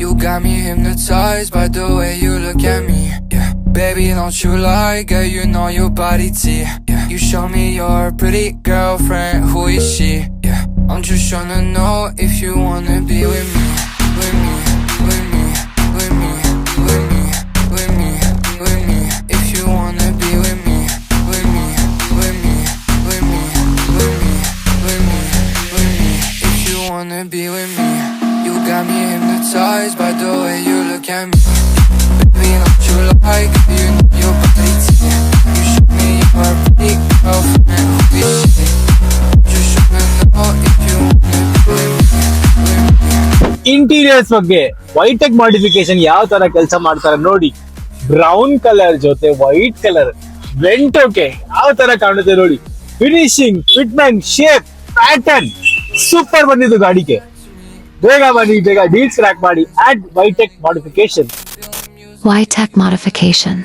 You got me hypnotized by the way you look at me. Yeah, baby, don't you lie, girl, you know your body T. Yeah, you show me your pretty girlfriend, who is she? Yeah, I'm just tryna know if you wanna be with me, with me, with me, with me, with me, with me, with me. If you wanna be with me, with me, with me, with me, with me, with me, with me. If you wanna be with me. You got me hypnotized by the way you look at me. Baby, don't you like, you know your body T. You show me your pretty girlfriend, who is she? Just wanna know if you wanna be with me, with me. Interiors ಬಗ್ಗೆ ವೈಟೆಕ್ modification ಯಾವ ತರ ಕೆಲಸ ಮಾಡ್ತಾರೆ ನೋಡಿ. Brown colour ಜೊತೆ white colour ವೆಂಟೋಕೆ ಯಾವ ತರ ಕಾಣುತ್ತೆ ನೋಡಿ. Finishing, fitment, shape, pattern super ಬಂದಿದ್ದು ಗಾಡಿಗೆ. ಬೇಗ ಬನ್ನಿ, ಬೇಗ ಡೀಲ್ಸ್ ಕ್ರ್ಯಾಕ್ ಮಾಡಿ. ಆಟ್ ವೈಟೆಕ್ ಮಾಡಿಫಿಕೇಶನ್. Ytech Modification.